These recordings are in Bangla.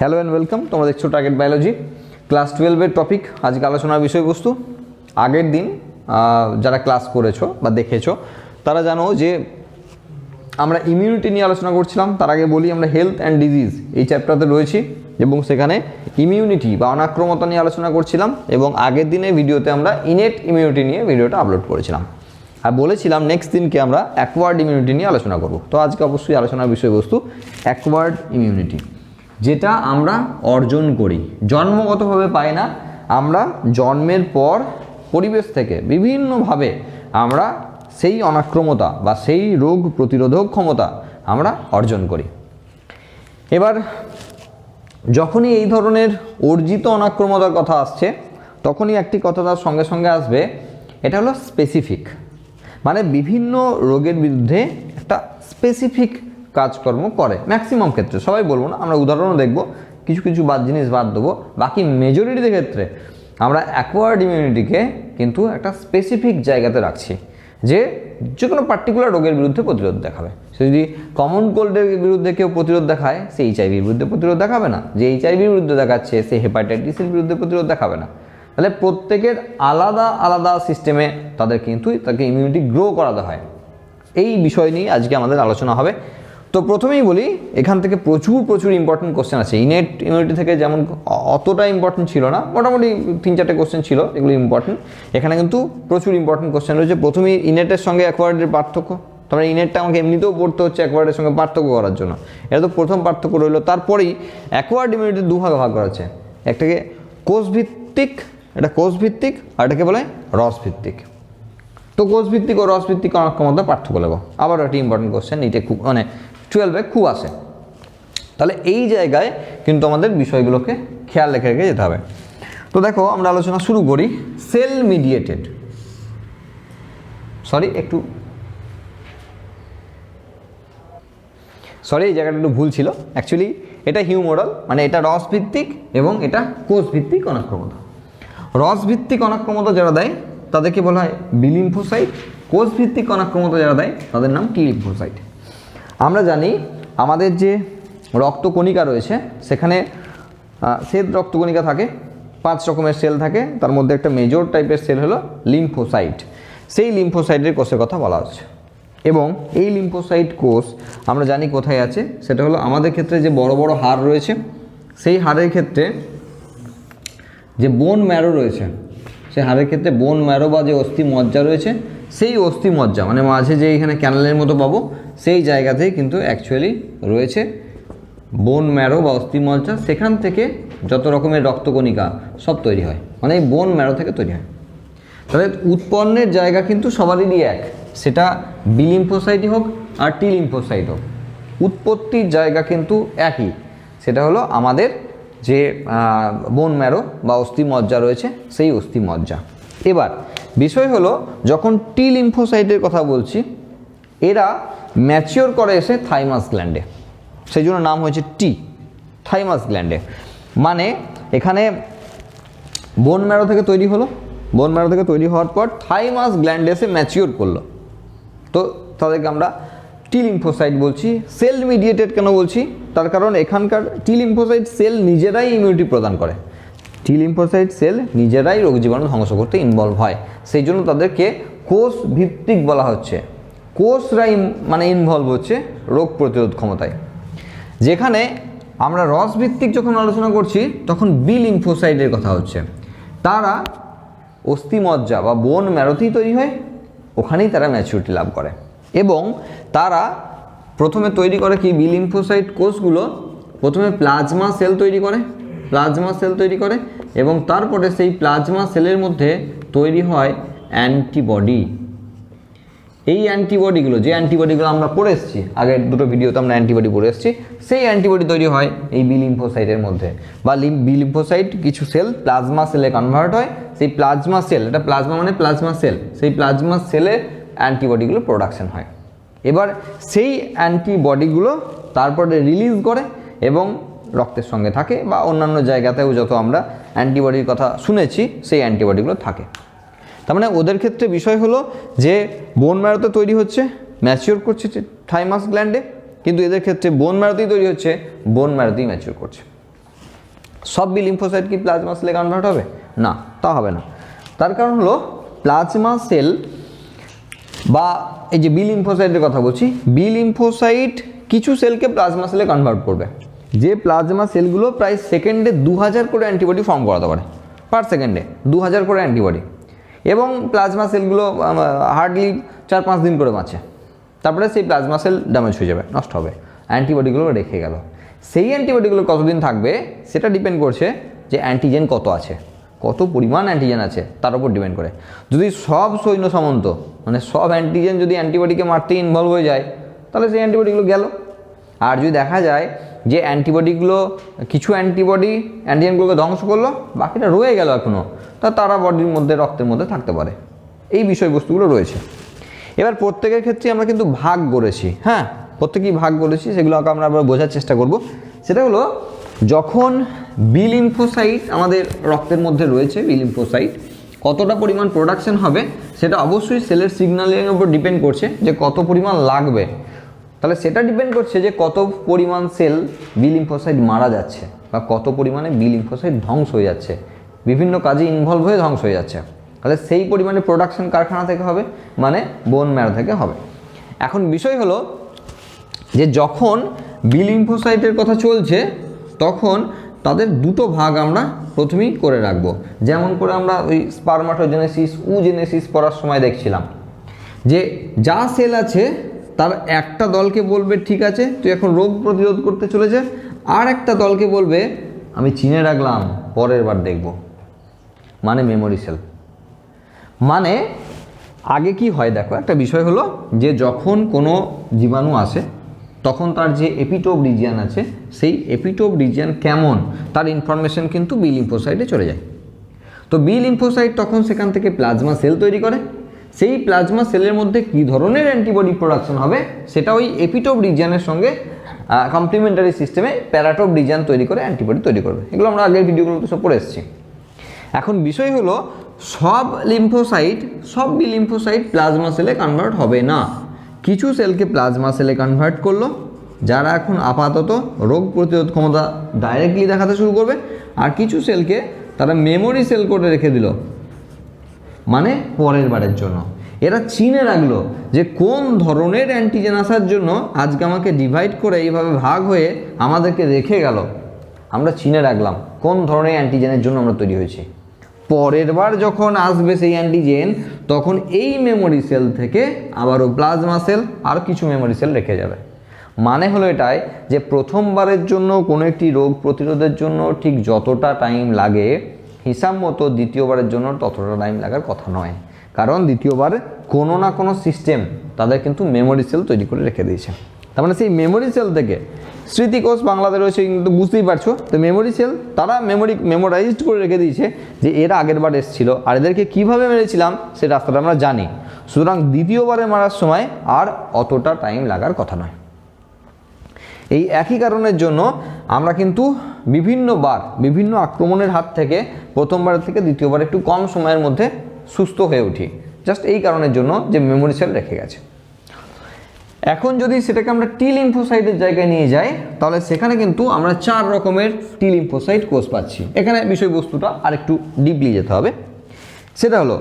Hello and welcome. তোমরা দেখছো টার্গেট বায়োলজি ক্লাস 12-এর টপিক। আজকে আলোচনার বিষয়বস্তু, আগের দিন যারা ক্লাস করেছো বা দেখেছো তারা জানো যে আমরা ইমিউনিটি নিয়ে আলোচনা করছিলাম। তার আগে বলি আমরা হেলথ অ্যান্ড ডিজিজ এই চ্যাপ্টারতে রয়েছি এবং সেখানে ইমিউনিটি বা অনাক্রমতা নিয়ে আলোচনা করছিলাম এবং আগের দিনে ভিডিওতে আমরা ইনেট ইমিউনিটি নিয়ে ভিডিওটা আপলোড করেছিলাম আর বলেছিলাম নেক্সট দিনকে আমরা অ্যাকোয়ার্ড ইমিউনিটি নিয়ে আলোচনা করব। তো আজকে অবশ্যই আলোচনার বিষয়বস্তু অ্যাকোয়ার্ড ইমিউনিটি, যেটা আমরা অর্জন করি, জন্মগতভাবে পাই না, আমরা জন্মের পর পরিবেশ থেকে বিভিন্নভাবে আমরা সেই অনাক্রমতা বা সেই রোগ প্রতিরোধক ক্ষমতা আমরা অর্জন করি। এবার যখনই এই ধরনের অর্জিত অনাক্রমতার কথা আসছে তখনই একটি কথা তার সঙ্গে সঙ্গে আসবে, এটা হলো স্পেসিফিক, মানে বিভিন্ন রোগের বিরুদ্ধে একটা স্পেসিফিক কাজকর্ম করে। ম্যাক্সিমাম ক্ষেত্রে, সবাই বলবো না, আমরা উদাহরণও দেখব, কিছু কিছু জিনিস বাদ দেবো, বাকি মেজরিটির ক্ষেত্রে আমরা অ্যাকোয়ার্ড ইমিউনিটিকে কিন্তু একটা স্পেসিফিক জায়গাতে রাখছি যে যে কোনো পার্টিকুলার রোগের বিরুদ্ধে প্রতিরোধ দেখাবে। সে যদি কমন কোল্ডের বিরুদ্ধে কেউ প্রতিরোধ দেখায় সে এইচআইভির বিরুদ্ধে প্রতিরোধ দেখাবে না, যে এইচআইভির বিরুদ্ধে দেখাচ্ছে সে হেপাটাইটিসের বিরুদ্ধে প্রতিরোধ দেখাবে না। তাহলে প্রত্যেকের আলাদা আলাদা সিস্টেমে তাকে ইমিউনিটি গ্রো করাতে হয়। এই বিষয় নিয়ে আজকে আমাদের আলোচনা হবে। তো প্রথমেই বলি, এখান থেকে প্রচুর ইম্পর্টেন্ট কোশ্চেন আছে। ইনেট ইমিউনিটি থেকে যেমন অতটা ইম্পর্টেন্ট ছিল না, মোটামুটি 3-4টে কোশ্চেন ছিল, এগুলো ইম্পর্টেন্ট। এখানে কিন্তু প্রচুর ইম্পর্টেন্ট কোশ্চেন রয়েছে। প্রথমেই ইনেটের সঙ্গে অ্যাকোয়ার্ডের পার্থক্য, তারপরে ইনেটটা আমাকে এমনিতেও পড়তে হচ্ছে অ্যাকোয়ার্ডের সঙ্গে পার্থক্য করার জন্য, এটা তো প্রথম পার্থক্য রইল। তারপরেই অ্যাকোয়ার্ড ইমিউনিটি দুভাগে ভাগ করা আছে, একটাকে কোষভিত্তিক, এটা কোষভিত্তিক, আর এটাকে বলে রসভিত্তিক। তো কোষভিত্তিক ও রসভিত্তিক অনাক্রমতার পার্থক্য লাগো, আবার একটা ইম্পর্টেন্ট কোশ্চেন, এইটা খুব 12-এ খুব আসে। তাহলে এই জায়গায় কিন্তু আমাদের বিষয়গুলোকে খেয়াল রেখে যেতে হবে। তো দেখো, আমরা আলোচনা শুরু করি সেল মিডিয়েটেড, এই জায়গাটা একটু ভুল ছিল। অ্যাকচুয়ালি এটা হিউমোরাল, মানে এটা রসভিত্তিক এবং এটা কোষভিত্তিক অনাক্রমতা। রসভিত্তিক অনাক্রমতা যারা দেয় তাদেরকে বলা হয় বি লিম্ফোসাইট, কোষভিত্তিক অনাক্রমতা যারা দেয় তাদের নাম টি লিম্ফোসাইট। আমরা জানি আমাদের যে রক্তকণিকা রয়েছে সেখানে শ্বেত রক্তকণিকা থাকে, 5 রকমের সেল থাকে, তার মধ্যে একটা মেজর টাইপের সেল হলো লিম্ফোসাইট। সেই লিম্ফোসাইটের কোষের কথা বলা হচ্ছে এবং এই লিম্ফোসাইট কোষ আমরা জানি কোথায় আছে, সেটা হলো আমাদের ক্ষেত্রে যে বড় বড় হাড় রয়েছে সেই হাড়ের ক্ষেত্রে যে বোন ম্যারো রয়েছে, সেই হাড়ের ক্ষেত্রে বোন ম্যারো বা যে অস্থি মজ্জা রয়েছে, সেই অস্থি মজ্জা মানে মাঝে যে এখানে ক্যানেলের মতো পাবো সেই জায়গাতেই কিন্তু অ্যাকচুয়ালি রয়েছে বোন ম্যারো বা অস্থি মজ্জা। সেখান থেকে যত রকমের রক্তকণিকা সব তৈরি হয়, মানে এই বোন ম্যারো থেকে তৈরি হয়। তাহলে উৎপন্নের জায়গা কিন্তু সবারই এক, সেটা বি লিম্ফোসাইটই হোক আর টি লিম্ফোসাইট হোক, উৎপত্তির জায়গা কিন্তু একই, সেটা হলো আমাদের যে বোন ম্যারো বা অস্থি মজ্জা রয়েছে সেই অস্থি মজ্জা। এবার বিষয় হলো, যখন টি লিম্ফোসাইটের কথা বলছি, এরা ম্যাচিওর করে এসে থাইমাস গ্ল্যান্ডে, সেই জন্য নাম হয়েছে টি, থাইমাস গ্ল্যান্ডে। মানে এখানে বোন ম্যারো থেকে তৈরি হলো, বোন ম্যারো থেকে তৈরি হওয়ার পর থাইমাস গ্ল্যান্ডে এসে ম্যাচিওর করলো, তো তাদেরকে আমরা টি লিম্ফোসাইট বলছি। সেল মিডিয়েটেড কেন বলছি, তার কারণ এখানকার টি লিম্ফোসাইট সেল নিজেরাই ইমিউনিটি প্রদান করে, টি লিম্ফোসাইট সেল নিজেরাই রোগ জীবাণু ধ্বংস করতে ইনভলভ হয়, সেই জন্য তাদেরকে কোষ ভিত্তিক বলা হচ্ছে। কোষরাই মানে ইনভলভ হচ্ছে রোগ প্রতিরোধ ক্ষমতায়। যেখানে আমরা রসভিত্তিক যখন আলোচনা করছি তখন বি লিম্ফোসাইটের কথা হচ্ছে, তারা অস্থিমজ্জা বা বোন ম্যারোতেই তৈরি হয়, ওখানেই তারা ম্যাচুরিটি লাভ করে এবং তারা প্রথমে তৈরি করে কি, বি লিম্ফোসাইট কোষগুলো প্রথমে প্লাজমা সেল তৈরি করে এবং তারপরে সেই প্লাজমা সেলের মধ্যে তৈরি হয় অ্যান্টিবডি। এই অ্যান্টিবডিগুলো, যে অ্যান্টিবডিগুলো আমরা পড়ে এসেছি আগের দুটো ভিডিওতে, আমরা অ্যান্টিবডি পড়ে এসেছি, সেই অ্যান্টিবডি তৈরি হয় এই বি লিম্ফোসাইটের মধ্যে, বা বি লিম্ফোসাইট কিছু সেল প্লাজমা সেলে কনভার্ট হয়, সেই প্লাজমা সেল, এটা প্লাজমা মানে প্লাজমা সেল, সেই প্লাজমা সেলে অ্যান্টিবডিগুলো প্রোডাকশন হয়। এবার সেই অ্যান্টিবডিগুলো তারপরে রিলিজ করে এবং রক্তের সঙ্গে থাকে বা অন্যান্য জায়গাতেও যত আমরা অ্যান্টিবডির কথা শুনেছি সেই অ্যান্টিবডিগুলো থাকে। তার মানে ওদের ক্ষেত্রে বিষয় হলো যে বোন ম্যারোতে তৈরি হচ্ছে, ম্যাচিওর করছে থাইমাস গ্ল্যান্ডে, কিন্তু এদের ক্ষেত্রে বোন ম্যারোতেই তৈরি হচ্ছে, বোন ম্যারোতেই ম্যাচিওর করছে। সব বি লিম্ফোসাইট কি প্লাজমা সেলে কনভার্ট হবে? না, তা হবে না। তার কারণ হলো প্লাজমা সেল বা এই যে বি লিম্ফোসাইটের কথা বলছি, বি লিম্ফোসাইট কিছু সেলকে প্লাজমা সেলে কনভার্ট করবে। যে প্লাজমা সেলগুলো প্রায় সেকেন্ডে 2000 করে অ্যান্টিবডি ফর্ম করাতে পারে, পার সেকেন্ডে 2000 করে অ্যান্টিবডি, এবং প্লাজমা সেলগুলো হার্ডলি 4-5 দিন করে বাঁচে, তারপরে সেই প্লাজমা সেল ড্যামেজ হয়ে যাবে, নষ্ট হবে, অ্যান্টিবডিগুলো রেখে গেল। সেই অ্যান্টিবডিগুলো কতদিন থাকবে সেটা ডিপেন্ড করছে যে অ্যান্টিজেন কত আছে, কত পরিমাণ অ্যান্টিজেন আছে তার উপর ডিপেন্ড করে। যদি সব সৈন্য সামন্ত মানে সব অ্যান্টিজেন যদি অ্যান্টিবডিকে মারতে ইনভলভ হয়ে যায় তাহলে সেই অ্যান্টিবডিগুলো গেল। আর যদি দেখা যায় যে অ্যান্টিবডিগুলো কিছু অ্যান্টিজেনগুলোকে ধ্বংস করলো, বাকিটা রয়ে গেল এখনও, তারা বডির মধ্যে রক্তের মধ্যে থাকতে পারে। এই বিষয়বস্তুগুলো রয়েছে। এবার প্রত্যেকের ক্ষেত্রে আমরা কিন্তু ভাগ করেছি, হ্যাঁ, প্রত্যেকেই ভাগ করেছি, সেগুলোকে আমরা আবার বোঝার চেষ্টা করব। সেটা হলো যখন বি লিম্ফোসাইট আমাদের রক্তের মধ্যে রয়েছে, বি লিম্ফোসাইট কতটা পরিমাণ প্রোডাকশন হবে সেটা অবশ্যই সেলের সিগন্যালের উপর ডিপেন্ড করছে যে কত পরিমাণ লাগবে। তাহলে সেটা ডিপেন্ড করছে যে কত পরিমাণ সেল বি লিম্ফোসাইট মারা যাচ্ছে বা কত পরিমাণে বি লিম্ফোসাইট ধ্বংস হয়ে যাচ্ছে, বিভিন্ন কাজে ইনভলভ হয়ে ধ্বংস হয়ে যাচ্ছে। তাহলে সেই পরিমাণে প্রোডাকশন কারখানা থেকে হবে, মানে বোন ম্যারো থেকে হবে। এখন বিষয় হলো যে যখন বি লিম্ফোসাইটের কথা চলছে তখন তাদের দুটো ভাগ আমরা প্রথমেই করে রাখবো। যেমন করে আমরা ওই স্পারমাটোজেনেসিস উজেনেসিস পড়ার সময় দেখছিলাম যে যা সেল আছে তার একটা দলকে বলবে ঠিক আছে তুই এখন রোগ প্রতিরোধ করতে চলেছে, আর একটা দলকে বলবে আমি চিনে রাখলাম পরের বার দেখব, মানে মেমোরি সেল। মানে আগে কি হয় দেখো, একটা বিষয় হলো যে যখন কোনো জীবাণু আসে তখন তার যে এপিটোপ রিজিয়ান আছে সেই এপিটোপ রিজিয়ান কেমন তার ইনফরমেশন কিন্তু বি লিম্ফোসাইটে চলে যায়। তো বি লিম্ফোসাইট তখন সেখান থেকে প্লাজমা সেল তৈরি করে, সেই প্লাজমা সেলের মধ্যে কী ধরনের অ্যান্টিবডি প্রোডাকশন হবে সেটা ওই এপিটোপ রিজিয়ানের সঙ্গে কমপ্লিমেন্টারি সিস্টেমে প্যারাটোপ রিজিয়ান তৈরি করে অ্যান্টিবডি তৈরি করবে। এগুলো আমরা আগের ভিডিওগুলোতে সব পড়ে এসেছি। এখন বিষয় হলো সব বি লিম্ফোসাইট প্লাজমা সেলে কনভার্ট হবে না। কিছু সেলকে প্লাজমা সেলে কনভার্ট করলো যারা এখন আপাতত রোগ প্রতিরোধ ক্ষমতা ডাইরেক্টলি দেখাতে শুরু করবে, আর কিছু সেলকে তারা মেমোরি সেল করে রেখে দিল, মানে পরের বারের জন্য। এরা চিনে রাখলো যে কোন ধরনের অ্যান্টিজেন আসার জন্য আজকে আমাকে ডিভাইড করে এইভাবে ভাগ হয়ে আমাদেরকে রেখে গেল। আমরা চিনে রাখলাম কোন ধরনের অ্যান্টিজেনের জন্য আমরা তৈরি হয়েছি। পরের বার যখন আসবে সেই অ্যান্টিজেন তখন এই মেমোরি সেল থেকে আবারও প্লাজমা সেল আর কিছু মেমোরি সেল রেখে যাবে। মানে হলো এটাই যে প্রথমবারের জন্য কোনো একটি রোগ প্রতিরোধের জন্য ঠিক যতটা টাইম লাগে হিসাব মতো দ্বিতীয়বারের জন্য ততটা টাইম লাগার কথা নয়, কারণ দ্বিতীয়বার কোনো না কোনো সিস্টেম তাদের কিন্তু মেমোরি সেল তৈরি করে রেখে দিয়েছে। তার মানে সেই মেমোরি সেল থেকে স্মৃতিকোষ বাংলাতে রয়েছে কিন্তু বুঝতেই পারছো, তো মেমোরি সেল তারা মেমোরাইজড করে রেখে দিয়েছে যে এরা আগের বার এসেছিলো আর এদেরকে কীভাবে মেরেছিলাম সেই রাস্তাটা আমরা জানি। সুতরাং দ্বিতীয়বারে মারার সময় আর অতটা টাইম লাগার কথা নয়। এই একই কারণের জন্য আমরা কিন্তু বিভিন্ন আক্রমণের হাত থেকে প্রথমবার থেকে দ্বিতীয়বার একটু কম সময়ের মধ্যে সুস্থ হয়ে উঠি, জাস্ট এই কারণের জন্য যে মেমোরি সেল রেখে গেছে। এখন যদি সেটাকে আমরা টি লিম্ফোসাইটের জায়গায় নিয়ে যাই তাহলে সেখানে কিন্তু আমরা 4 রকমের টি লিম্ফোসাইট কোষ পাচ্ছি। এখানে বিষয়বস্তুটা আরেকটু ডিপলি যেতে হবে। সেটা হলো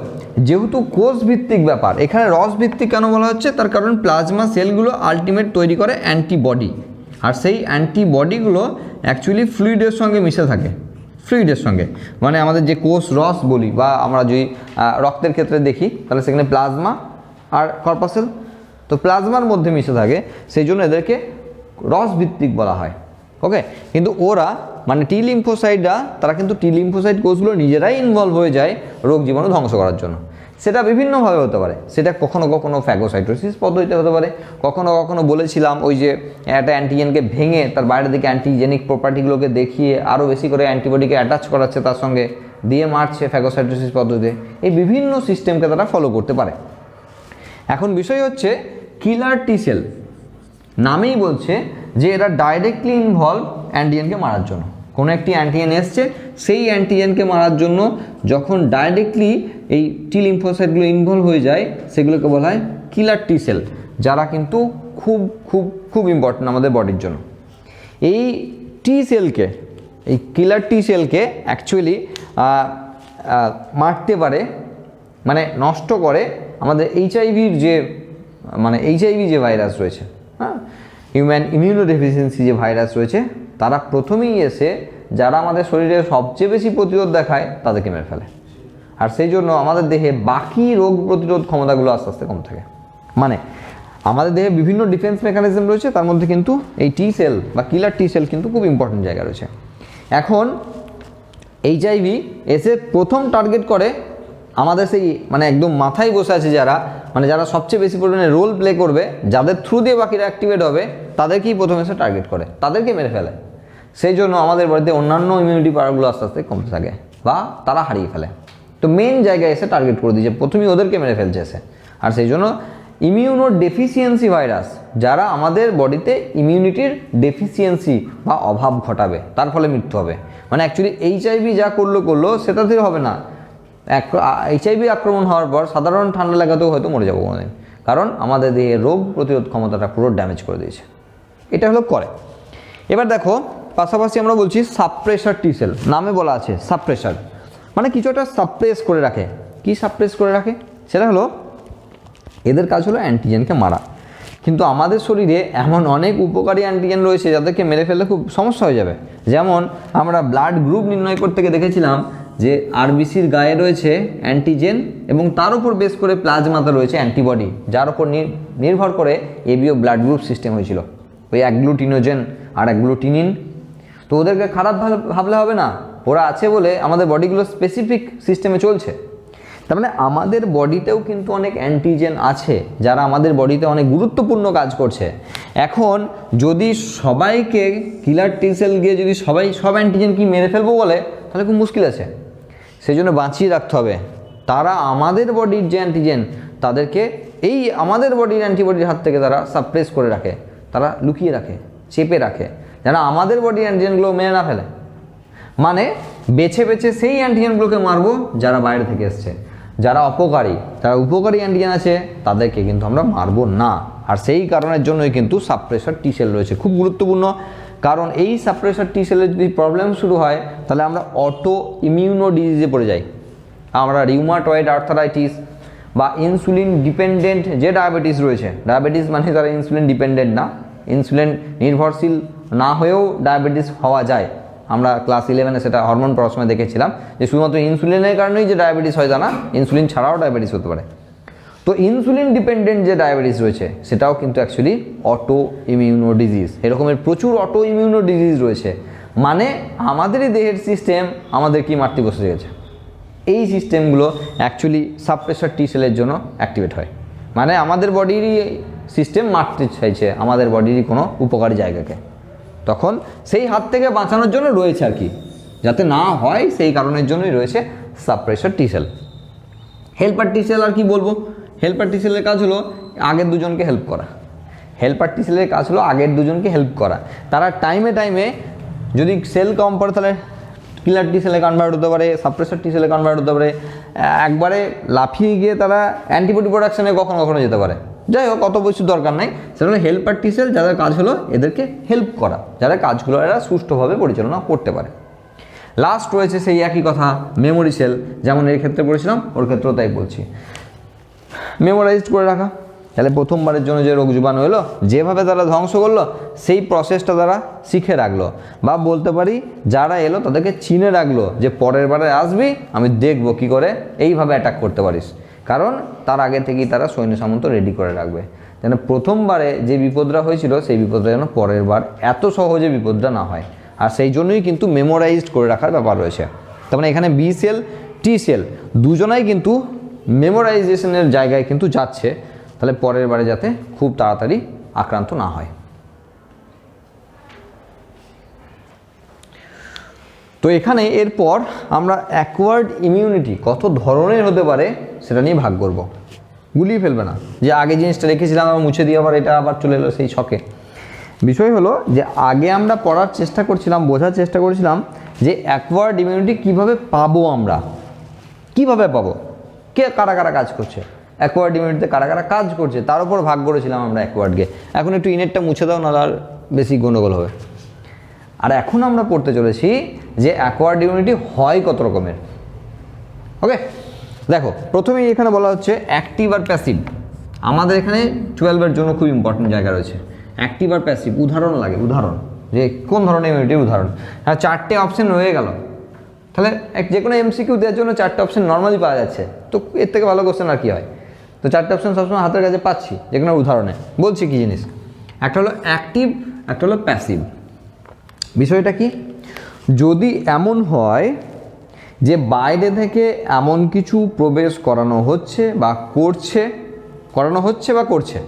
যেহেতু কোষ ভিত্তিক ব্যাপার, এখানে রস ভিত্তিক কেন বলা হচ্ছে, তার কারণ প্লাজমা সেলগুলো আলটিমেট তৈরি করে অ্যান্টিবডি, আর সেই অ্যান্টিবডিগুলো অ্যাকচুয়ালি ফ্লুইডের সঙ্গে মিশে থাকে। ফ্লুইডের সঙ্গে মানে আমাদের যে কোষ রস বলি, বা আমরা যদি রক্তের ক্ষেত্রে দেখি তাহলে সেখানে প্লাজমা আর কর্পাসেল, তো প্লাজমার মধ্যে মিশে থাকে, সেই জন্য এদেরকে রস ভিত্তিক বলা হয়। ওকে, কিন্তু ওরা মানে টি লিম্ফোসাইটরা তারা কিন্তু টি লিম্ফোসাইট কোষগুলো নিজেরাই ইনভলভ হয়ে যায় রোগ জীবাণু ধ্বংস করার জন্য। সেটা বিভিন্নভাবে হতে পারে, সেটা কখনো কখনো ফ্যাগোসাইটোসিস পদ্ধতিতে হতে পারে, কখনো কখনো বলেছিলাম ওই যে একটা অ্যান্টিজেনকে ভেঙে তার বাইরে দিকে অ্যান্টিজেনিক প্রপার্টিগুলোকে দেখিয়ে আরও বেশি করে অ্যান্টিবডিকে অ্যাটাচ করাচ্ছে তার সঙ্গে, দিয়ে মারছে ফ্যাগোসাইটোসিস পদ্ধতিতে। এই বিভিন্ন সিস্টেমকে তারা ফলো করতে পারে। এখন বিষয় হচ্ছে কিলার টি সেল নামেই বলছে যে এরা ডাইরেক্টলি ইনভলভ অ্যান্টিজেনকে মারার জন্য। কোনো একটি অ্যান্টিজেন এসছে, সেই অ্যান্টিজেনকে মারার জন্য যখন ডাইরেক্টলি এই টি লিম্ফোসাইটগুলো ইনভলভ হয়ে যায় সেগুলোকে বলা হয় কিলার টি সেল, যারা কিন্তু খুব খুব খুব ইম্পর্টেন্ট আমাদের বডির জন্য। এই টি সেলকে এই কিলার টি সেলকে অ্যাকচুয়ালি মারতে পারে, মানে নষ্ট করে আমাদের এইচআইভির যে ভাইরাস রয়েছে, হ্যাঁ, হিউম্যান ইমিউনোডেফিসিয়েন্সি যে ভাইরাস রয়েছে, তারা প্রথমেই এসে যারা আমাদের শরীরে সবচেয়ে বেশি প্রতিরোধ দেখায় তাদেরকে মেরে ফেলে। আর সেই জন্য আমাদের দেহে বাকি রোগ প্রতিরোধ ক্ষমতাগুলো আস্তে আস্তে কম থাকে। মানে আমাদের দেহে বিভিন্ন ডিফেন্স মেকানিজম রয়েছে, তার মধ্যে কিন্তু এই টি সেল বা কিলার টি সেল কিন্তু খুব ইম্পর্টেন্ট জায়গা রয়েছে। এখন এইচআইভি এসে প্রথম টার্গেট করে আমাদের সেই মানে একদম মাথায় বসে আছে যারা সবচেয়ে বেশি পরিমাণে রোল প্লে করবে, যাদের থ্রু দিয়ে বাকিরা অ্যাক্টিভেট হবে, তাদেরকেই প্রথমে এসে টার্গেট করে, তাদেরকে মেরে ফেলে। সেই জন্য আমাদের বাড়িতে অন্যান্য ইমিউনিটি পাওয়ারগুলো আস্তে আস্তে কমতে থাকে বা তারা হারিয়ে ফেলে। তো মেন জায়গায় এসে টার্গেট করে দিয়েছে, প্রথমেই ওদেরকে মেরে ফেলছে এসে। আর সেই জন্য ইমিউনো ডেফিসিয়েন্সি ভাইরাস, যারা আমাদের বডিতে ইমিউনিটির ডেফিসিয়েন্সি বা অভাব ঘটাবে, তার ফলে মৃত্যু হবে। মানে অ্যাকচুয়ালি এইচআইভি যা করলো সেটা থেকে হবে না। এইচআইভি আক্রমণ হওয়ার পর সাধারণ ঠান্ডা লাগাতেও হয়তো মরে যাবো কোনোদিন, কারণ আমাদের দেহে রোগ প্রতিরোধ ক্ষমতাটা পুরো ড্যামেজ করে দিয়েছে। এটা হলো করে। এবার দেখো পাশাপাশি আমরা বলছি সাপ্রেসার টি সেল, নামে বলা আছে সাপ্রেসার, মানে কিছু একটা সাপ্রেস করে রাখে। কি সাপ্রেস করে রাখে? সেটা হলো এদের কাজ হলো অ্যান্টিজেনকে মারা। কিন্তু আমাদের শরীরে এমন অনেক উপকারী অ্যান্টিজেন রয়েছে যাদেরকে মেরে ফেললে খুব সমস্যা হয়ে যাবে। যেমন আমরা ব্লাড গ্রুপ নির্ণয় করতে গিয়ে দেখেছিলাম যে আরবিসির গায়ে রয়েছে অ্যান্টিজেন এবং তার উপর বেস করে প্লাজমাতে রয়েছে অ্যান্টিবডি, যার উপর নির্ভর করে এবিও ব্লাড গ্রুপ সিস্টেম হয়েছিল, ওই অ্যাগ্লুটিনোজেন আর অ্যাগ্লুটিনিন। তো ওদেরকে খারাপ ভাবলে হবে না, ওরা আছে বলে আমাদের বডিগুলো স্পেসিফিক সিস্টেমে চলছে। তার মানে আমাদের বডিতেও কিন্তু অনেক অ্যান্টিজেন আছে যারা আমাদের বডিতে অনেক গুরুত্বপূর্ণ কাজ করছে। এখন যদি সবাইকে কিলার টি সেল গিয়ে যদি সব অ্যান্টিজেন কি মেরে ফেলবো বলে, তাহলে খুব মুশকিল আছে। সেই জন্য বাঁচিয়ে রাখতে হবে। তারা আমাদের বডির যে অ্যান্টিজেন, তাদেরকে এই আমাদের বডির অ্যান্টিবডির হাত থেকে তারা সাপ্রেস করে রাখে, তারা লুকিয়ে রাখে, চেপে রাখে, যেন আমাদের বডির অ্যান্টিজেনগুলো মেরে না ফেলে। মানে বেছে বেছে সেই অ্যান্টিজেনগুলোকে মারবো যারা বাইরে থেকে এসছে, যারা অপকারী, যারা উপকারী অ্যান্টিজেন আছে তাদেরকে কিন্তু আমরা মারবো না। আর সেই কারণের জন্যই কিন্তু সাপ্রেসার টি সেল রয়েছে, খুব গুরুত্বপূর্ণ। কারণ এই সাপ্রেসার টি সেলের যদি প্রবলেম শুরু হয়, তাহলে আমরা অটো ইমিউনো ডিজিজে পড়ে যাই। আমরা রিউমাটয়েড আর্থারাইটিস বা ইনসুলিন ডিপেন্ডেন্ট যে ডায়াবেটিস রয়েছে, ডায়াবেটিস মানে তারা ইনসুলিন ডিপেন্ডেন্ট না, ইনসুলিন নির্ভরশীল না হয়েও ডায়াবেটিস হওয়া যায়। আমরা ক্লাস 11-এ সেটা হরমোন পড়ার সময় দেখেছিলাম যে শুধুমাত্র ইনসুলিনের কারণেই যে ডায়াবেটিস হয় তা না, ইনসুলিন ছাড়াও ডায়াবেটিস হতে পারে। তো ইনসুলিন ডিপেন্ডেন্ট যে ডায়াবেটিস রয়েছে সেটাও কিন্তু অ্যাকচুয়ালি অটো ইমিউনো ডিজিজ। এরকমের প্রচুর অটো ইমিউনো ডিজিজ রয়েছে। মানে আমাদেরই দেহের সিস্টেম আমাদের কি মারতে বসে গেছে। এই সিস্টেমগুলো অ্যাকচুয়ালি সাপ্রেসার টি সেলের জন্য অ্যাক্টিভেট হয়। মানে আমাদের বডিরই সিস্টেম মারতে চাইছে আমাদের বডিরই কোনো উপকারী জায়গাকে। তখন সেই হাত থেকে বাঁচানোর জন্য রয়েছে আর কি, যাতে না হয় সেই কারণের জন্যই রয়েছে সাপ্রেসার টি সেল। হেল্পার টি সেল আর কি বলবো, হেল্পার টি সেলের কাজ হলো আগের দুজনকে হেল্প করা। হেল্পার টি সেলের কাজ হলো আগের দুজনকে হেল্প করা। তারা টাইমে টাইমে যদি সেল কম পড়ে তাহলে কিলার টি সেলে কনভার্ট হতে পারে, সাপ্রেসার টি সেলে কনভার্ট হতে পারে, একবারে লাফিয়ে গিয়ে তারা অ্যান্টিবডি প্রোডাকশনে কখনো কখনো যেতে পারে। যাই হোক, অত কিছু দরকার নাই। সেটা হলো হেল্পার টি সেল, যাদের কাজ হলো এদেরকে হেল্প করা, যারা কাজগুলো এরা সুষ্ঠুভাবে পরিচালনা করতে পারে। লাস্ট রয়েছে সেই একই কথা মেমোরি সেল, যেমন এর ক্ষেত্রে পড়েছিলাম ওর ক্ষেত্রেও তাই বলছি, মেমোরাইজড করে রাখা। তাহলে প্রথমবারের জন্য যে রোগ জীবাণু এলো, যেভাবে তারা ধ্বংস করলো সেই প্রসেসটা তারা শিখে রাখলো, বা বলতে পারি যারা এলো তাদেরকে চিনে রাখলো যে পরের বারে আসবি আমি দেখবো কী করে এইভাবে অ্যাটাক করতে পারিস। কারণ তার আগে থেকেই তারা সৈন্য সামন্ত রেডি করে রাখবে, যেন প্রথমবারে যে বিপদটা হয়েছিল সেই বিপদটা যেন পরের বার এত সহজে বিপদটা না হয়। আর সেই জন্যই কিন্তু মেমোরাইজড করে রাখার ব্যাপার রয়েছে। তার মানে এখানে বি সেল টি সেল দুজনাই কিন্তু মেমোরাইজেশনের জায়গায় কিন্তু যাচ্ছে, তাহলে পরের বারে যাতে খুব তাড়াতাড়ি আক্রান্ত না হয়। তো এখানে এরপর আমরা অ্যাকোয়ার্ড ইমিউনিটি কত ধরনের হতে পারে সেটা নিয়ে ভাগ করব। গুলিয়ে ফেলবে না যে আগে জিনিসটা রেখেছিলাম আবার মুছে দিয়ে আবার এটা আবার চলে এলো সেই ছকে। বিষয় হলো যে আগে আমরা পড়ার চেষ্টা করছিলাম, বোঝার চেষ্টা করছিলাম যে অ্যাকোয়ার্ড ইমিউনিটি কীভাবে পাবো, আমরা কীভাবে পাবো, কে কারা কারা কাজ করছে, অ্যাকোয়ার্ড ইমিউনিটিতে কারা কারা কাজ করছে তার উপর ভাগ করেছিলাম আমরা অ্যাকোয়ার্ডকে। এখন একটু ইনেটটা মুছে দাও, না আর বেশি গন্ডগোল হবে। আর এখন আমরা পড়তে চলেছি যে অ্যাকোয়ার্ড ইমিউনিটি হয় কত রকমের। ওকে, দেখো প্রথমেই এখানে বলা হচ্ছে অ্যাক্টিভ আর প্যাসিভ। আমাদের এখানে 12-এর জন্য খুব ইম্পর্টেন্ট জায়গা রয়েছে। অ্যাক্টিভ আর প্যাসিভ, উদাহরণ লাগে, উদাহরণ যে কোন ধরনের ইমিউনিটির উদাহরণ। হ্যাঁ, 4টে অপশন রয়ে গেল, তাহলে যে কোনো এমসিকিউ দেওয়ার জন্য 4টে অপশন নর্মালি পাওয়া যাচ্ছে, তো এর থেকে ভালো কোশ্চেন আর কি হয়। তো 4টে অপশন সবসময় হাতের কাছে পাচ্ছি, যে কোনো উদাহরণে বলছি কী জিনিস। একটা হলো অ্যাক্টিভ, একটা হলো প্যাসিভ। বিষয়টা কি, যদি এমন হয় যে বাইরে থেকে এমন কিছু প্রবেশ করানো হচ্ছে বা করছে,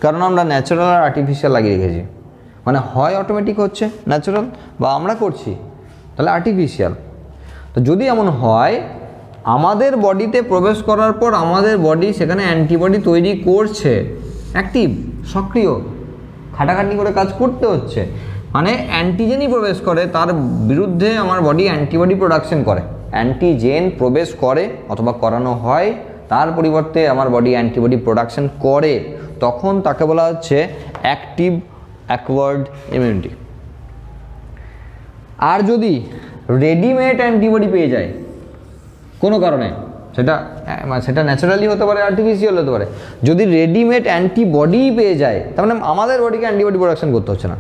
কারণ আমরা ন্যাচারাল আর আর্টিফিশিয়াল লাগিয়ে রেখেছি, মানে হয় অটোমেটিক হচ্ছে ন্যাচারাল বা আমরা করছি তাহলে আর্টিফিশিয়াল। তো যদি এমন হয় আমাদের বডিতে প্রবেশ করার পর আমাদের বডি সেখানে অ্যান্টিবডি তৈরি করছে, অ্যাক্টিভ, সক্রিয়, খাটাখাটনি করে কাজ করতে হচ্ছে, মানে অ্যান্টিজেনই প্রবেশ করে, তার বিরুদ্ধে আমার বডি অ্যান্টিবডি প্রোডাকশন করে, অ্যান্টিজেন প্রবেশ করে অথবা করানো হয়, তার পরিবর্তে আমার বডি অ্যান্টিবডি প্রোডাকশন করে, তখন তাকে বলা হচ্ছে অ্যাক্টিভ অ্যাকোয়ার্ড ইমিউনিটি। আর যদি রেডিমেড অ্যান্টিবডি পেয়ে যায় কোনো কারণে, সেটা ন্যাচারালি হতে পারে, আর্টিফিশিয়াল হতে পারে, যদি রেডিমেড অ্যান্টিবডি পেয়ে যায় তার মানে আমাদের বডিকে অ্যান্টিবডি প্রোডাকশন করতে হচ্ছে না,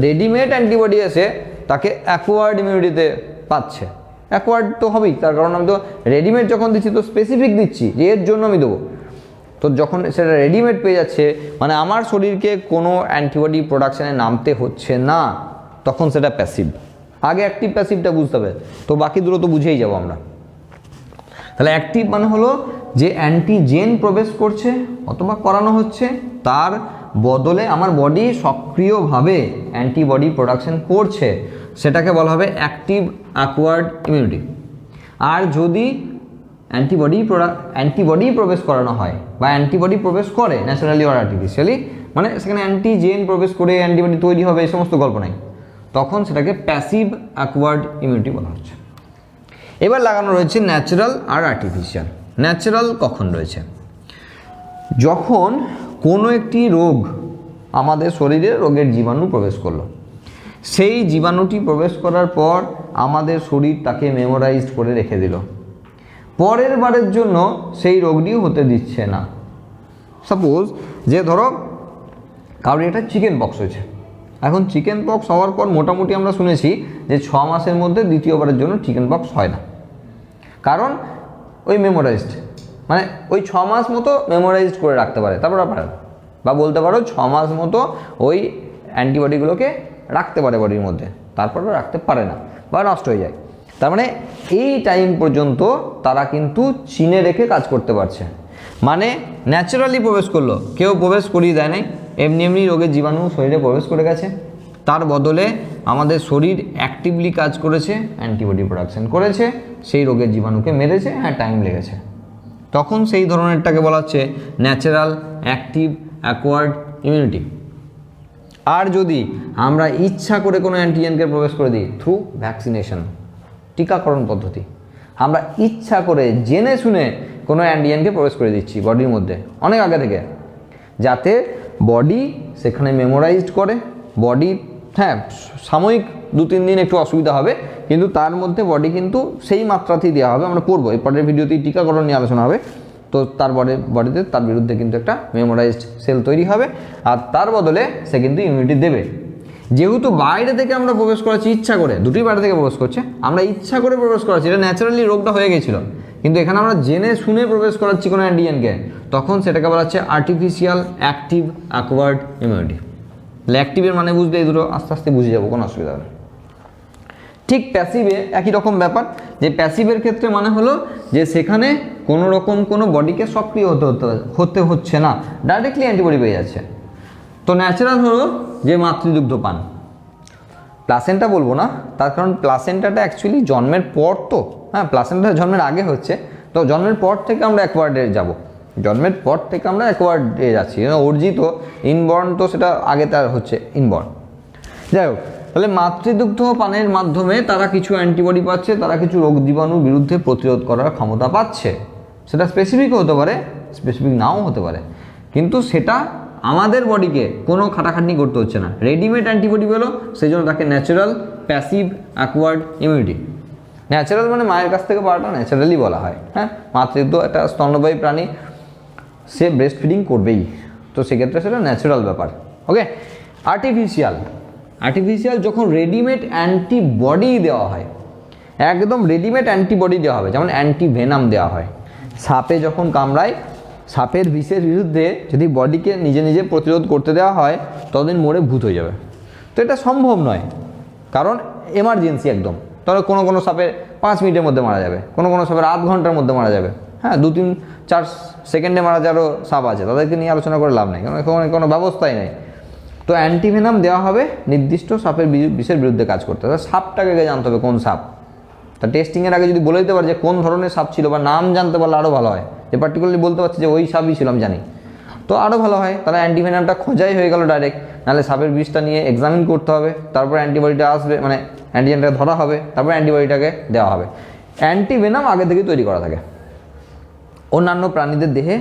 রেডিমেড অ্যান্টিবডি এসে তাকে অ্যাকোয়ার্ড ইমিউনিটিতে পাচ্ছে। অ্যাকোয়ার্ড তো হবেই, তার কারণ আমি তো রেডিমেড যখন দিচ্ছি তো স্পেসিফিক দিচ্ছি যে এর জন্য আমি দেবো। তো যখন সেটা রেডিমেড পেয়ে যাচ্ছে মানে আমার শরীরকে কোনো অ্যান্টিবডি প্রোডাকশানে নামতে হচ্ছে না, তখন সেটা প্যাসিভ। আগে অ্যাক্টিভ প্যাসিভটা বুঝতে হবে, তো বাকি দুটো তো বুঝেই যাবো আমরা। তাহলে অ্যাক্টিভ মানে হলো যে অ্যান্টিজেন প্রবেশ করছে অথবা করানো হচ্ছে, তার বদলে আমার বডি সক্রিয়ভাবে অ্যান্টিবডি প্রোডাকশন করছে, সেটাকে বলা হবে অ্যাক্টিভ অ্যাকোয়ার্ড ইমিউনিটি। আর যদি অ্যান্টিবডি প্রবেশ করানো হয় বা অ্যান্টিবডি প্রবেশ করে ন্যাচারালি আর আর্টিফিশিয়ালি, মানে সেখানে অ্যান্টিজেন প্রবেশ করে অ্যান্টিবডি তৈরি হবে এই সমস্ত গল্প নাই, তখন সেটাকে প্যাসিভ অ্যাকোয়ার্ড ইমিউনিটি বলা হচ্ছে। এবার লাগানো রয়েছে ন্যাচারাল আর আর্টিফিশিয়াল। ন্যাচারাল কখন রয়েছে, যখন কোনো একটি রোগ আমাদের শরীরে রোগের জীবাণু প্রবেশ করলো, সেই জীবাণুটি প্রবেশ করার পর আমাদের শরীর তাকে মেমোরাইজড করে রেখে দিল, পরের বারের জন্য সেই রোগটিও হতে দিচ্ছে না। সাপোজ যে ধরো কারোর একটা চিকেন পক্স হয়েছে, এখন চিকেন পক্স হওয়ার পর মোটামুটি আমরা শুনেছি যে 6 মাসের মধ্যে দ্বিতীয়বারের জন্য চিকেন পক্স হয় না, কারণ ওই মেমোরাইজড, মানে ওই 6 মাস মতো মেমোরাইজড করে রাখতে পারে, তারপর পারে, বা বলতে পারো 6 মাস মতো ওই অ্যান্টিবডিগুলোকে রাখতে পারে বডির মধ্যে, তারপরও রাখতে পারে না বা নষ্ট হয়ে যায়। তার মানে এই টাইম পর্যন্ত তারা কিন্তু চিনে রেখে কাজ করতে পারছে, মানে ন্যাচারালি প্রবেশ করলো, কেউ প্রবেশ করিয়ে দেয় নাই, এমনি রোগের জীবাণু শরীরে প্রবেশ করে গেছে, তার বদলে আমাদের শরীর অ্যাক্টিভলি কাজ করেছে, অ্যান্টিবডি প্রোডাকশন করেছে, সেই রোগের জীবাণুকে মেরেছে, হ্যাঁ টাইম লেগেছে, তখন সেই ধরনেরটাকে বলা হচ্ছে ন্যাচারাল অ্যাক্টিভ অ্যাকোয়ার্ড ইমিউনিটি। আর যদি আমরা ইচ্ছা করে কোনো অ্যান্টিজেনকে প্রবেশ করে দিই থ্রু ভ্যাকসিনেশন, টিকাকরণ পদ্ধতি, আমরা ইচ্ছা করে জেনে শুনে কোনো অ্যান্টিজেনকে প্রবেশ করে দিচ্ছি বডির মধ্যে অনেক আগে থেকে, যাতে বডি সেখানে মেমোরাইজড করে, বডি হ্যাঁ সাময়িক 2-3 দিন একটু অসুবিধা হবে, কিন্তু তার মধ্যে বডি কিন্তু সেই মাত্রাতেই দেওয়া হবে, আমরা পড়বো এই পরের ভিডিওতেই টিকাকরণ নিয়ে আলোচনা হবে, তো তার বডিতে তার বিরুদ্ধে কিন্তু একটা মেমোরাইজড সেল তৈরি হবে, আর তার বদলে সে কিন্তু ইমিউনিটি দেবে। যেহেতু বাইরে থেকে আমরা প্রবেশ করাচ্ছি ইচ্ছা করে, দুটোই বাইরে থেকে প্রবেশ করছে, আমরা ইচ্ছা করে প্রবেশ করাচ্ছি, এটা ন্যাচারালি রোগটা হয়ে গেছিল, কিন্তু এখানে আমরা জেনে শুনে প্রবেশ করাচ্ছি কোনো অ্যান্টিজেনকে, তখন সেটাকে বলা হচ্ছে আর্টিফিশিয়াল অ্যাক্টিভ অ্যাকোয়ার্ড ইমিউনিটি। অ্যাক্টিভের মানে বুঝলে এই দুটো আস্তে আস্তে বুঝে যাবো, কোনো অসুবিধা হবে না। ঠিক প্যাসিভে একই রকম ব্যাপার, যে প্যাসিভের ক্ষেত্রে মানে হলো যে সেখানে কোনো রকম কোনো বডিকে সক্রিয় হতে হচ্ছে না, ডাইরেক্টলি অ্যান্টিবডি পেয়ে যাচ্ছে। তো ন্যাচারাল হলো যে মাতৃদুগ্ধ পান, প্লাসেন্টা বলবো না, তার কারণ প্লাসেন্টাটা অ্যাকচুয়ালি জন্মের পর, তো হ্যাঁ প্লাসেন্টা জন্মের আগে হচ্ছে, তো জন্মের পর থেকে আমরা অ্যাকোয়ার্ডে যাব, জন্মের পর থেকে আমরা অ্যাকোয়ার্ডে যাচ্ছি, অর্জিত ইনবর্ন তো সেটা আগে তার হচ্ছে ইনবর্ন। যাই হোক, তাহলে মাতৃদুগ্ধ পানের মাধ্যমে তারা কিছু অ্যান্টিবডি পাচ্ছে, তারা কিছু রোগ জীবাণুর বিরুদ্ধে প্রতিরোধ করার ক্ষমতা পাচ্ছে, সেটা স্পেসিফিকও হতে পারে, স্পেসিফিক নাও হতে পারে, কিন্তু সেটা আমাদের বডিকে কোনো খাটাখাটনি করতে হচ্ছে না, রেডিমেড অ্যান্টিবডি পেলো, সেই জন্য তাকে natural passive acquired immunity. Natural মানে মায়ের কাছ থেকে পাওয়াটা ন্যাচারালি বলা হয়। হ্যাঁ, মাতৃত্ব একটা স্তন্যপায়ী প্রাণী, সে ব্রেস্ট ফিডিং করবেই, তো সেক্ষেত্রে সেটা ন্যাচারাল ব্যাপার। ওকে, আর্টিফিশিয়াল যখন রেডিমেড অ্যান্টিবডি দেওয়া হয়, একদম রেডিমেড অ্যান্টিবডি দেওয়া হবে, যেমন অ্যান্টিভেনাম দেওয়া হয়। সাপে যখন কামড়ায়, সাপের বিষের বিরুদ্ধে যদি বডিকে নিজে নিজে প্রতিরোধ করতে দেওয়া হয়, ততদিন মরে ভূত হয়ে যাবে। তো এটা সম্ভব নয়, কারণ এমার্জেন্সি একদম। তাহলে কোনো কোনো সাপের 5 মিনিটের মধ্যে মারা যাবে, কোনো কোনো সাপের আধ ঘন্টার মধ্যে মারা যাবে। হ্যাঁ, 2-3-4 সেকেন্ডে মারা যাওয়ারও সাপ আছে, তাদেরকে নিয়ে আলোচনা করে লাভ নেই, কারণ এখানে কোনো ব্যবস্থাই নেই। তো অ্যান্টিভেনাম দেওয়া হবে নির্দিষ্ট সাপের বিষের বিরুদ্ধে কাজ করতে হবে। সাপটাকে আগে জানতে হবে কোন সাপ। তা টেস্টিংয়ের আগে যদি বলে দিতে পারে যে কোন ধরনের সাপ ছিল, বা নাম জানতে পারলে আরও ভালো হয়, যে পার্টিকুলারলি বলতে পারছে যে ওই সাপই ছিল আমি জানি, তো আরও ভালো হয়। তাহলে অ্যান্টিভেনামটা খোঁজাই হয়ে গেল ডাইরেক্ট। নাহলে সাপের বিষটা নিয়ে এক্সামিন করতে হবে, তারপর অ্যান্টিবডিটা আসবে, মানে অ্যান্টিজেনটাকে ধরা হবে, তারপর অ্যান্টিবডিটাকে দেওয়া হবে। অ্যান্টিভেনাম আগে থেকে তৈরি করা থাকে। অন্যান্য প্রাণীদের দেহে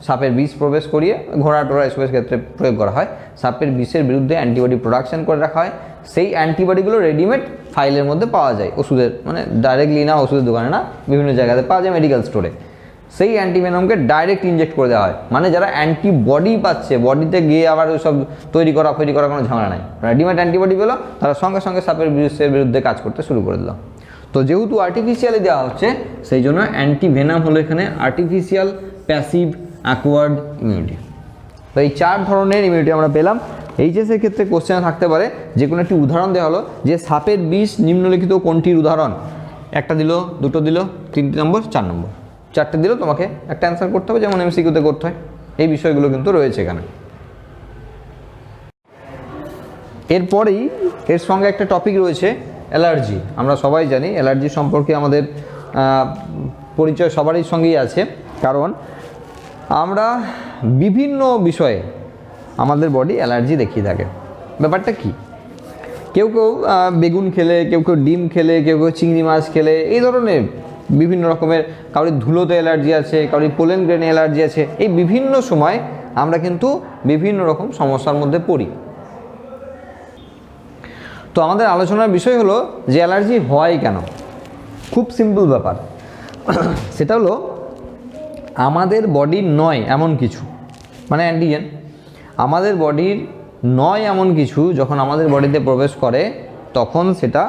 সাপের বিষ প্রবেশ করিয়ে, ঘোড়া টোড়া এসবের ক্ষেত্রে প্রয়োগ করা হয়। সাপের বিষের বিরুদ্ধে অ্যান্টিবডি প্রোডাকশন করে রাখা হয়। সেই অ্যান্টিবডিগুলো রেডিমেড ফাইলের মধ্যে পাওয়া যায়, ওষুধের, মানে ডাইরেক্টলি না, ওষুধের দোকানে না, বিভিন্ন জায়গাতে পাওয়া যায়, মেডিকেল স্টোরে। সেই অ্যান্টিভেনামকে ডাইরেক্ট ইনজেক্ট করে দেওয়া হয়, মানে যারা অ্যান্টিবডি পাচ্ছে, বডিতে গিয়ে আবার ওইসব তৈরি করা কোনো ঝামেলা নাই। রেডিমেড অ্যান্টিবডি পেলো, তারা সঙ্গে সঙ্গে সাপের বিষের বিরুদ্ধে কাজ করতে শুরু করে দিল। তো যেহেতু আর্টিফিশিয়ালি দেওয়া হচ্ছে, সেই জন্য অ্যান্টিভেনাম হলো এখানে আর্টিফিশিয়াল প্যাসিভ অ্যাকোয়ার্ড ইমিউনিটি। তো এই 4 ধরনের ইমিউনিটি আমরা পেলাম। এইচএসের ক্ষেত্রে কোশ্চেনে থাকতে পারে, যে কোনো একটি উদাহরণ দেওয়া হলো যে সাপের বিষ নিম্নলিখিত কোনটির উদাহরণ। একটা দিল, দুটো দিল, 3 নম্বর, 4 নম্বর, 4টে দিল, তোমাকে একটা অ্যান্সার করতে হবে, যেমন এমসিকিউতে করতে হয়। এই বিষয়গুলো কিন্তু রয়েছে এখানে। এরপরেই এর সঙ্গে একটা টপিক রয়েছে অ্যালার্জি। আমরা সবাই জানি অ্যালার্জি সম্পর্কে আমাদের পরিচয় সবারই সঙ্গেই আছে, কারণ আমরা বিভিন্ন বিষয়ে আমাদের বডি অ্যালার্জি দেখিয়ে থাকে। ব্যাপারটা কি? কেউ কেউ বেগুন খেলে, কেউ কেউ ডিম খেলে, কেউ কেউ চিংড়ি মাছ খেলে, এই ধরনের বিভিন্ন রকমের, কারোর ধুলোতে অ্যালার্জি আছে, কারোর পোলেন গ্রেনে অ্যালার্জি আছে। এই বিভিন্ন সময় আমরা কিন্তু বিভিন্ন রকম সমস্যার মধ্যে পড়ি। তো আমাদের আলোচনার বিষয় হলো যে অ্যালার্জি হয় কেন। খুব সিম্পল ব্যাপার, সেটা হলো আমাদের বডির নয় এমন কিছু, মানে অ্যান্টিজেন, আমাদের বডির নয় এমন কিছু যখন আমাদের বডিতে প্রবেশ করে, তখন সেটা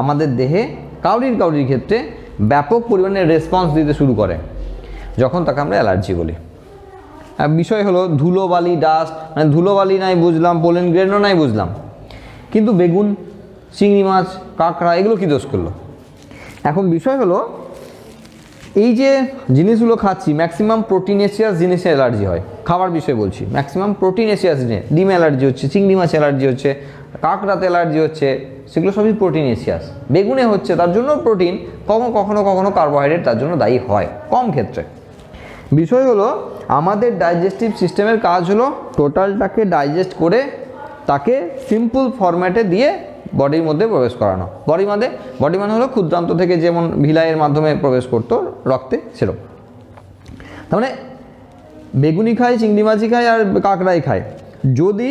আমাদের দেহে কাউরির ক্ষেত্রে ব্যাপক পরিমাণে রেসপন্স দিতে শুরু করে, যখন তাকে আমরা অ্যালার্জি বলি। বিষয় হলো ধুলোবালি, ডাস্ট, মানে ধুলোবালি নাই বুঝলাম, পোলেন গ্রেনও নাই বুঝলাম, কিন্তু বেগুন, চিংড়ি মাছ, কাঁকড়া এগুলো কী দোষ করলো? এখন বিষয় হলো এই যে জিনিসগুলো খাচ্ছি, ম্যাক্সিমাম প্রোটিনেসিয়াস জিনিসে অ্যালার্জি হয়। খাবার বিষয়ে বলছি, ম্যাক্সিমাম প্রোটিনেসিয়াস জিনিস, ডিম অ্যালার্জি হচ্ছে, চিংড়ি মাছ অ্যালার্জি হচ্ছে, কাঁকড়াতে অ্যালার্জি হচ্ছে, সেগুলো সবই প্রোটিনেসিয়াস। বেগুনে হচ্ছে, তার জন্য প্রোটিন, কখনো কার্বোহাইড্রেট তার জন্য দায়ী হয়, কম ক্ষেত্রে। বিষয় হলো আমাদের ডাইজেস্টিভ সিস্টেমের কাজ হলো টোটালটাকে ডাইজেস্ট করে তাকে সিম্পল ফরম্যাটে দিয়ে বডির মধ্যে প্রবেশ করানো। বডি মানে হলো ক্ষুদ্রান্ত থেকে যেমন ভিলাইয়ের মাধ্যমে প্রবেশ করতো রক্তে, সেরকম। তার মানে বেগুনি খায়, চিংড়ি মাছি খায় আর কাঁকড়াই খায়, যদি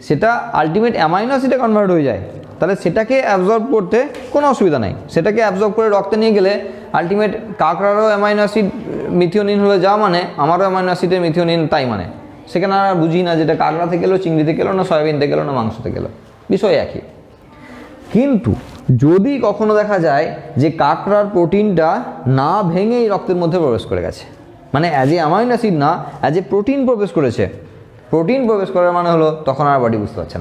সেটা আলটিমেট অ্যামাইনো অ্যাসিডে কনভার্ট হয়ে যায়, তাহলে সেটাকে অ্যাবজর্ব করতে কোনো অসুবিধা নেই। সেটাকে অ্যাবজর্ব করে রক্তে নিয়ে গেলে আলটিমেট কাঁকড়ারও অ্যামাইনো অ্যাসিড মিথিওনিন হলে যা মানে, আমারও অ্যামাইনো অ্যাসিডে মিথিওনিন তাই মানে। সেখানে আর বুঝি না যেটা কাঁকড়া থেকে এলো, চিংড়ি থেকে এলো, না সয়াবিন থেকে এলো, না মাংস থেকে এলো, বিষয় একই। কিন্তু যদি কখনো দেখা যায় যে কাঁকড়ার প্রোটিনটা না ভেঙেই রক্তের মধ্যে প্রবেশ করে গেছে, মানে অ্যাজ এ অ্যামাইনো অ্যাসিড না, অ্যাজ এ প্রোটিন প্রবেশ করেছে, প্রোটিন প্রবেশ করার মানে হলো তখন আর বডি বুঝতে পারছে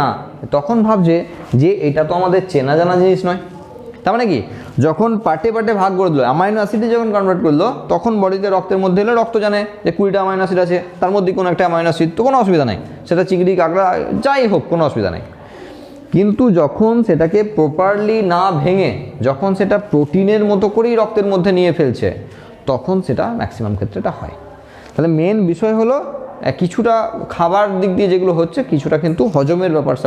না, তখন ভাবছে যে এটা তো আমাদের চেনা জানা জিনিস নয়। তার মানে কি, যখন পার্টে ভাগ করে দিল, অ্যামাইনো অ্যাসিডে যখন কনভার্ট করলো, তখন বডিতে রক্তের মধ্যে এলো, রক্ত জানে যে 20টা অ্যামাইনো অ্যাসিড আছে, তার মধ্যে কোনো একটা অ্যামাইনো অ্যাসিড, তো কোনো অসুবিধা নেই, সেটা চিংড়ি, কাঁকড়া যাই হোক, কোনো অসুবিধা নেই। কিন্তু যখন সেটাকে প্রপারলি না ভেঙে, যখন সেটা প্রোটিনের মতো করেই রক্তের মধ্যে নিয়ে ফেলছে, তখন সেটা ম্যাক্সিমাম ক্ষেত্রে এটা হয়। তাহলে মেন বিষয় হলো কিছুটা খাবার দিক দিয়ে যেগুলো হচ্ছে, কিছুটা কিন্তু হজমের ব্যাপারের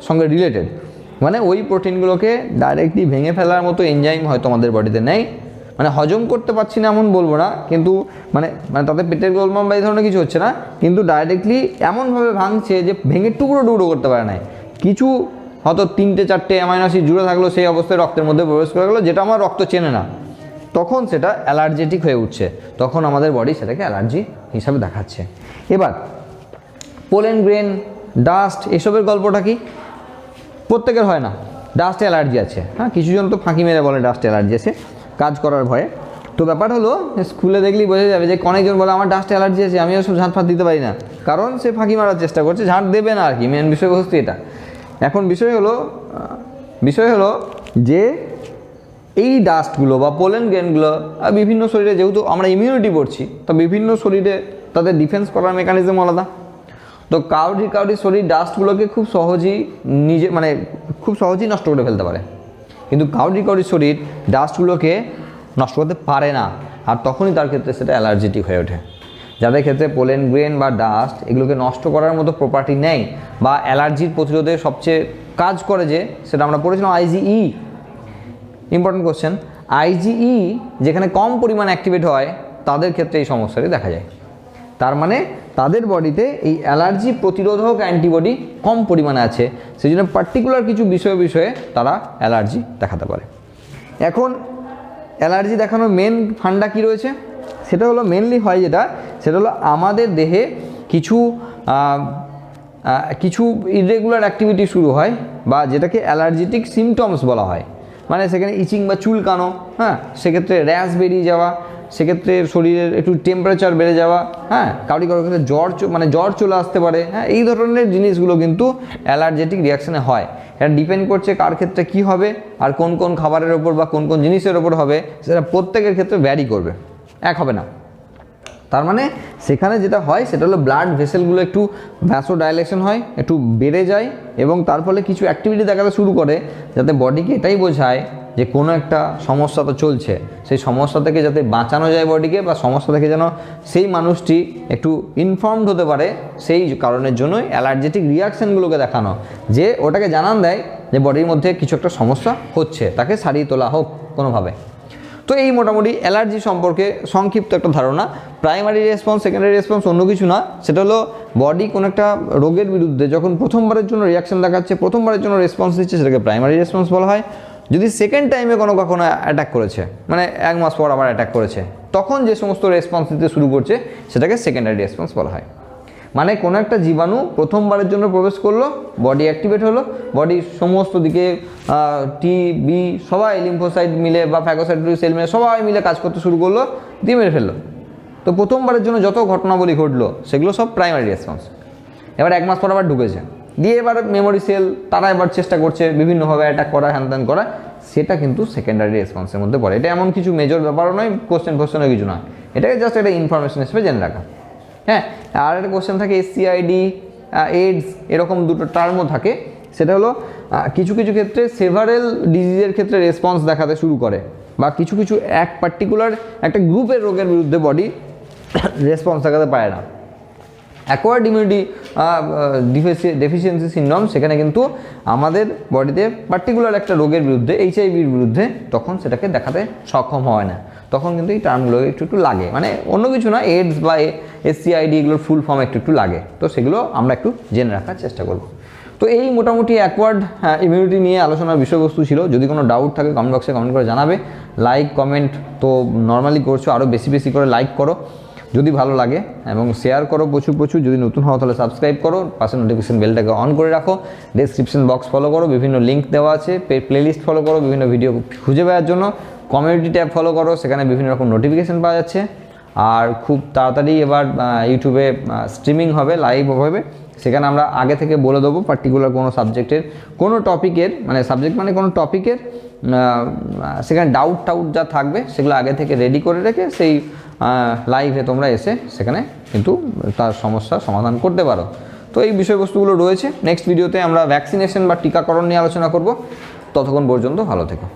সঙ্গে রিলেটেড। মানে ওই প্রোটিনগুলোকে ডাইরেক্টলি ভেঙে ফেলার মতো এনজাইম হয়তো আমাদের বডিতে নেই, মানে হজম করতে পারছি না এমন বলবো না, কিন্তু মানে মানে তাদের পেটের গোলমাল বা এই ধরনের কিছু হচ্ছে না, কিন্তু ডাইরেক্টলি এমনভাবে ভাঙছে যে ভেঙে টুকরো টুকরো করতে পারে না। কিছু হয়তো 3-4 অ্যামাইনো অ্যাসিড জুড়ে থাকলো, সেই অবস্থায় রক্তের মধ্যে প্রবেশ করে গেলো, যেটা আমার রক্ত চেনে না, তখন সেটা অ্যালার্জেটিক হয়ে উঠছে, তখন আমাদের বডি সেটাকে অ্যালার্জি হিসাবে দেখাচ্ছে। এবার পোলেন গ্রেন, ডাস্ট, এসবের গল্পটা কি? প্রত্যেকের হয় না ডাস্ট অ্যালার্জি আছে, হ্যাঁ, কিছু জন তো ফাঁকি মেরে বলে ডাস্ট অ্যালার্জি আছে কাজ করার ভয়ে। তো ব্যাপার হলো স্কুলে দেখলেই বোঝা যাবে যে অনেকজন বলে আমার ডাস্ট অ্যালার্জি আছে, আমি ওসব ঝাঁট ফাঁট দিতে পারি না, কারণ সে ফাঁকি মারার চেষ্টা করছে, ঝাঁট দেবে না আর কি, মেন বিষয়বস্তু এটা। এখন বিষয় হলো যে এই ডাস্টগুলো বা পোলেন গ্রেনগুলো বিভিন্ন শরীরে, যেহেতু আমরা ইমিউনিটি পড়ছি, তো বিভিন্ন শরীরে তাদের ডিফেন্স করার মেকানিজম আলাদা। তো কাউরি শরীর ডাস্টগুলোকে খুব সহজেই খুব সহজেই নষ্ট করে ফেলতে পারে, কিন্তু কাউরি শরীর ডাস্টগুলোকে নষ্ট করতে পারে না, আর তখনই তার ক্ষেত্রে সেটা অ্যালার্জেটিক হয়ে ওঠে। যাদের ক্ষেত্রে পোলেন গ্রেন বা ডাস্ট এগুলোকে নষ্ট করার মতো প্রপার্টি নেই বা অ্যালার্জির প্রতিরোধে সবচেয়ে কাজ করে, যে সেটা আমরা পড়েছিলাম আইজিই, ইম্পর্টেন্ট কোশ্চেন, আইজিই যেখানে কম পরিমাণ অ্যাক্টিভেট হয় তাদের ক্ষেত্রে এই সমস্যাটি দেখা যায়। তার মানে তাদের বডিতে এই অ্যালার্জি প্রতিরোধক অ্যান্টিবডি কম পরিমাণে আছে, সেই জন্য পার্টিকুলার কিছু বিষয়ে তারা অ্যালার্জি দেখাতে পারে। এখন অ্যালার্জি দেখানোর মেন ফান্ডা কী রয়েছে? সেটা হলো মেনলি হয় সেটা হলো আমাদের দেহে কিছু ইরেগুলার অ্যাক্টিভিটি শুরু হয়, বা যেটাকে অ্যালার্জেটিক সিমটমস বলা হয়। মানে সেখানে ইচিং বা চুলকানো, হ্যাঁ, সেক্ষেত্রে র্যাশ বেরিয়ে যাওয়া, সেক্ষেত্রে শরীরের একটু টেম্পারেচার বেড়ে যাওয়া, হ্যাঁ, কারো ক্ষেত্রে জ্বর চলে আসতে পারে, হ্যাঁ, এই ধরনের জিনিসগুলো কিন্তু অ্যালার্জেটিক রিয়াকশানে হয়। এটা ডিপেন্ড করছে কার ক্ষেত্রে কী হবে, আর কোন কোন খাবারের ওপর বা কোন কোন জিনিসের ওপর হবে, সেটা প্রত্যেকের ক্ষেত্রে ভ্যারি করবে, এক হবে না। তার মানে সেখানে যেটা হয় সেটা হলো ব্লাড ভেসেলগুলো একটু ভ্যাসোডাইলেশন হয়, একটু বেড়ে যায়, এবং তার ফলে কিছু অ্যাক্টিভিটি দেখাতে শুরু করে, যাতে বডিকে এটাই বোঝায় যে কোনো একটা সমস্যা তো চলছে, সেই সমস্যা থেকে যাতে বাঁচানো যায় বডিকে, বা সমস্যা থেকে যেন সেই মানুষটি একটু ইনফর্মড হতে পারে, সেই কারণের জন্যই অ্যালার্জেটিক রিয়াকশানগুলোকে দেখানো, যে ওটাকে জানান দেয় যে বডির মধ্যে কিছু একটা সমস্যা হচ্ছে, তাকে সারিয়ে তোলা হোক কোনোভাবে। তো এই মোটামুটি অ্যালার্জি সম্পর্কে সংক্ষিপ্ত একটা ধারণা। প্রাইমারি রেসপন্স, সেকেন্ডারি রেসপন্স অন্য কিছু না, সেটা হলো বডি কোনো একটা রোগের বিরুদ্ধে যখন প্রথমবারের জন্য রিয়াকশন দেখাচ্ছে, প্রথমবারের জন্য রেসপন্স দিচ্ছে, সেটাকে প্রাইমারি রেসপন্স বলা হয়। যদি সেকেন্ড টাইমে কখনো অ্যাটাক করেছে, মানে 1 মাস পর আবার অ্যাটাক করেছে, তখন যে সমস্ত রেসপন্স দিতে শুরু করছে সেটাকে সেকেন্ডারি রেসপন্স বলা হয়। মানে কোনো একটা জীবাণু প্রথমবারের জন্য প্রবেশ করলো, বডি অ্যাক্টিভেট হলো, বডির সমস্ত দিকে টি বি সবাই লিম্ফোসাইট মিলে বা ফ্যাগোসাইটোসিস সেল মিলে সবাই মিলে কাজ করতে শুরু করলো, দিয়ে মেরে ফেললো। তো প্রথমবারের জন্য যত ঘটনাবলী ঘটলো সেগুলো সব প্রাইমারি রেসপন্স। এবার 1 মাস পর আবার ঢুকেছে, দিয়ে এবার মেমোরি সেল তারা এবার চেষ্টা করছে বিভিন্নভাবে অ্যাটাক করা, হ্যান করা, সেটা কিন্তু সেকেন্ডারি রেসপন্সের মধ্যে পড়ে। এটা এমন কিছু মেজর ব্যাপারও নয়, কোশ্চেনের কিছু নয়, এটাকে জাস্ট একটা ইনফরমেশন হিসেবে জেনে রাখা। হ্যাঁ, আর একটা কোশ্চেন থাকে SCID, এইডস, এরকম দুটো টার্মও থাকে। সেটা হলো কিছু ক্ষেত্রে সেভারেল ডিজিজের ক্ষেত্রে রেসপন্স দেখাতে শুরু করে, বা কিছু এক পার্টিকুলার একটা গ্রুপের রোগের বিরুদ্ধে বডি রেসপন্স দেখাতে পারে না। অ্যাকোয়ার্ড ইমিউনিটি ডেফিসিয়েন্সি সিনড্রোম, সেখানে কিন্তু আমাদের বডিতে পার্টিকুলার একটা রোগের বিরুদ্ধে, HIV-র বিরুদ্ধে, তখন সেটাকে দেখাতে সক্ষম হয় না, তখন কিন্তু এই টার্মগুলো একটু লাগে, মানে অন্য কিছু না, এইডস বা SCID এগুলোর ফুল ফর্ম একটু লাগে, তো সেগুলো আমরা একটু জেনে রাখার চেষ্টা করব। তো এই মোটামুটি অ্যাকোয়ার্ড ইমিউনিটি নিয়ে আলোচনার বিষয়বস্তু ছিল। যদি কোনো ডাউট থাকে কমেন্ট বক্সে কমেন্ট করে জানাবে। লাইক কমেন্ট তো নর্মালি করছো, আরও বেশি করে লাইক করো যদি ভালো লাগে, এবং শেয়ার করো প্রচুর। যদি নতুন হও তাহলে সাবস্ক্রাইব করো, পাশে নোটিফিকেশন বেলটাকে অন করে রাখো, ডেসক্রিপশন বক্স ফলো করো, বিভিন্ন লিঙ্ক দেওয়া আছে, প্লেলিস্ট ফলো করো বিভিন্ন ভিডিও খুঁজে পাওয়ার জন্য, কমিউনিটি ট্যাব ফলো করো, সেখানে বিভিন্ন রকম নোটিফিকেশান পাওয়া যাচ্ছে। আর খুব তাড়াতাড়ি এবার ইউটিউবে স্ট্রিমিং হবে, লাইভ হবে, সেখানে আমরা আগে থেকে বলে দেবো পার্টিকুলার কোনো সাবজেক্টের কোনো টপিকের, মানে সাবজেক্ট মানে কোনো টপিকের সেখানে ডাউট যা থাকবে সেগুলো আগে থেকে রেডি করে রেখে সেই লাইভে তোমরা এসে সেখানে কিন্তু তার সমস্যার সমাধান করতে পারো। তো এই বিষয়বস্তুগুলো রয়েছে। নেক্সট ভিডিওতে আমরা ভ্যাকসিনেশন বা টিকাকরণ নিয়ে আলোচনা করব। ততক্ষণ পর্যন্ত ভালো থেকো।